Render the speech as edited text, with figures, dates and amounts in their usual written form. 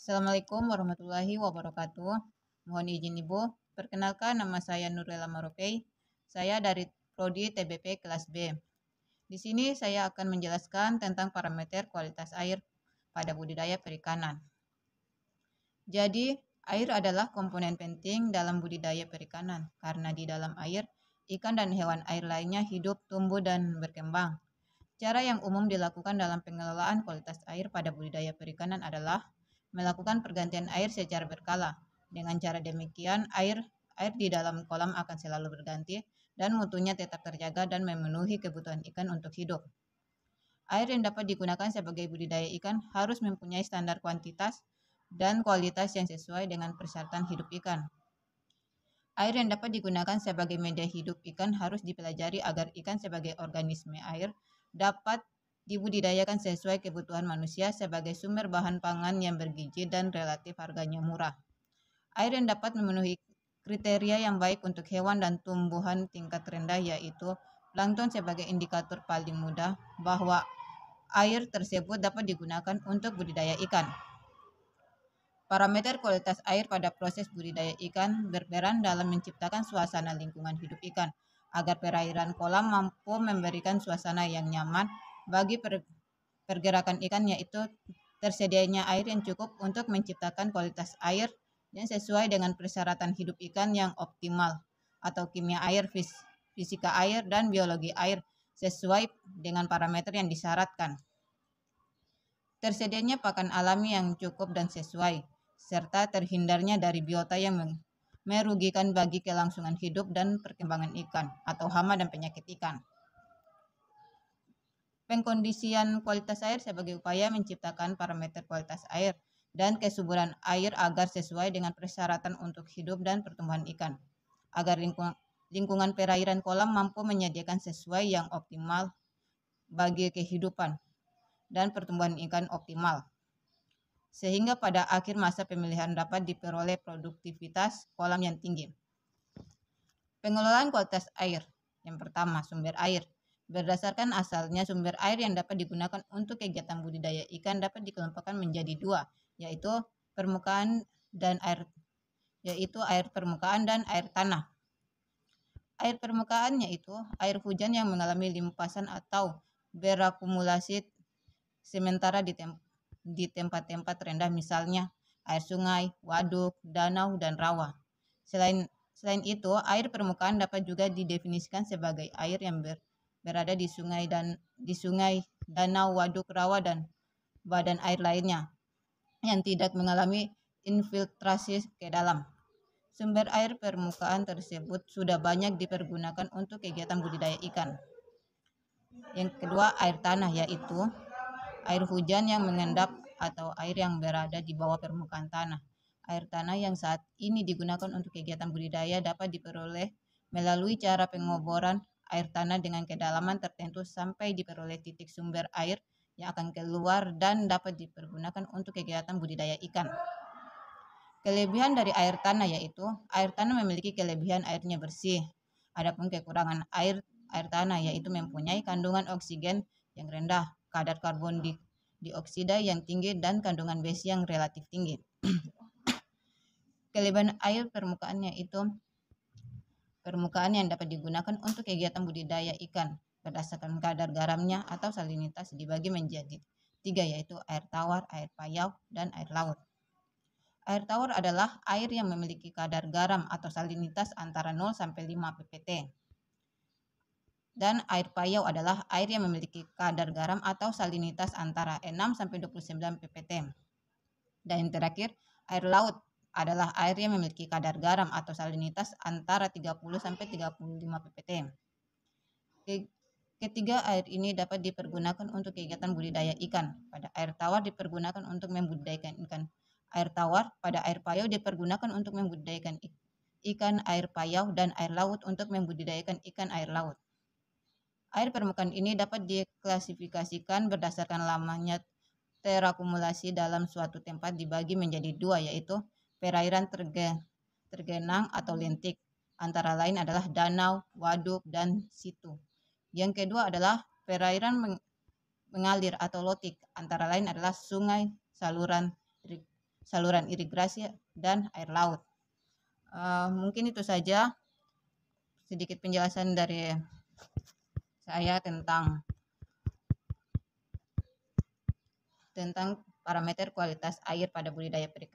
Assalamualaikum warahmatullahi wabarakatuh. Mohon izin Ibu, perkenalkan nama saya Nurlela Maropei. Saya dari Prodi TBP kelas B. Di sini saya akan menjelaskan tentang parameter kualitas air pada budidaya perikanan. Jadi, air adalah komponen penting dalam budidaya perikanan karena di dalam air, ikan dan hewan air lainnya hidup, tumbuh, dan berkembang. Cara yang umum dilakukan dalam pengelolaan kualitas air pada budidaya perikanan adalah melakukan pergantian air secara berkala. Dengan cara demikian, air di dalam kolam akan selalu berganti dan mutunya tetap terjaga dan memenuhi kebutuhan ikan untuk hidup. Air yang dapat digunakan sebagai budidaya ikan harus mempunyai standar kuantitas dan kualitas yang sesuai dengan persyaratan hidup ikan. Air yang dapat digunakan sebagai media hidup ikan harus dipelajari agar ikan sebagai organisme air dapat dibudidayakan sesuai kebutuhan manusia sebagai sumber bahan pangan yang bergizi dan relatif harganya murah. Air yang dapat memenuhi kriteria yang baik untuk hewan dan tumbuhan tingkat rendah yaitu plankton sebagai indikator paling mudah bahwa air tersebut dapat digunakan untuk budidaya ikan. Parameter kualitas air pada proses budidaya ikan berperan dalam menciptakan suasana lingkungan hidup ikan, agar perairan kolam mampu memberikan suasana yang nyaman bagi pergerakan ikan, yaitu tersedianya air yang cukup untuk menciptakan kualitas air yang sesuai dengan persyaratan hidup ikan yang optimal, atau kimia air, fisika air, dan biologi air sesuai dengan parameter yang disyaratkan. Tersedianya pakan alami yang cukup dan sesuai, serta terhindarnya dari biota yang merugikan bagi kelangsungan hidup dan perkembangan ikan atau hama dan penyakit ikan. Pengkondisian kualitas air sebagai upaya menciptakan parameter kualitas air dan kesuburan air agar sesuai dengan persyaratan untuk hidup dan pertumbuhan ikan, agar lingkungan perairan kolam mampu menyediakan sesuai yang optimal bagi kehidupan dan pertumbuhan ikan optimal, sehingga pada akhir masa pemilihan dapat diperoleh produktivitas kolam yang tinggi. Pengelolaan kualitas air. Yang pertama, sumber air. Berdasarkan asalnya, sumber air yang dapat digunakan untuk kegiatan budidaya ikan dapat dikelompokkan menjadi dua, yaitu air permukaan dan air tanah. Air permukaan yaitu air hujan yang mengalami limpasan atau berakumulasi sementara di tempat-tempat rendah, misalnya air sungai, waduk, danau, dan rawa. Selain itu, air permukaan dapat juga didefinisikan sebagai air yang berada di sungai, danau, waduk, rawa, dan badan air lainnya yang tidak mengalami infiltrasi ke dalam. Sumber air permukaan tersebut sudah banyak dipergunakan untuk kegiatan budidaya ikan. Yang kedua, air tanah, yaitu air hujan yang mengendap atau air yang berada di bawah permukaan tanah. Air tanah yang saat ini digunakan untuk kegiatan budidaya dapat diperoleh melalui cara pengoboran air tanah dengan kedalaman tertentu sampai diperoleh titik sumber air yang akan keluar dan dapat dipergunakan untuk kegiatan budidaya ikan. Kelebihan dari air tanah yaitu air tanah memiliki kelebihan airnya bersih. Adapun kekurangan air tanah yaitu mempunyai kandungan oksigen yang rendah, kadar karbon dioksida yang tinggi, dan kandungan besi yang relatif tinggi. Kelebihan air permukaannya itu permukaan yang dapat digunakan untuk kegiatan budidaya ikan berdasarkan kadar garamnya atau salinitas dibagi menjadi 3, yaitu air tawar, air payau, dan air laut. Air tawar adalah air yang memiliki kadar garam atau salinitas antara 0 sampai 5 ppt. Dan air payau adalah air yang memiliki kadar garam atau salinitas antara 6 sampai 29 ppt. Dan yang terakhir, air laut adalah air yang memiliki kadar garam atau salinitas antara 30 sampai 35 ppt. Ketiga air ini dapat dipergunakan untuk kegiatan budidaya ikan. Pada air tawar dipergunakan untuk membudidayakan ikan air tawar, pada air payau dipergunakan untuk membudidayakan ikan air payau, dan air laut untuk membudidayakan ikan air laut. Air permukaan ini dapat diklasifikasikan berdasarkan lamanya terakumulasi dalam suatu tempat dibagi menjadi 2, yaitu perairan tergenang atau lentik, antara lain adalah danau, waduk, dan situ. Yang kedua adalah perairan mengalir atau lotik, antara lain adalah sungai, saluran, saluran irigasi, dan air laut. Mungkin itu saja sedikit penjelasan dari saya tentang parameter kualitas air pada budidaya perikanan.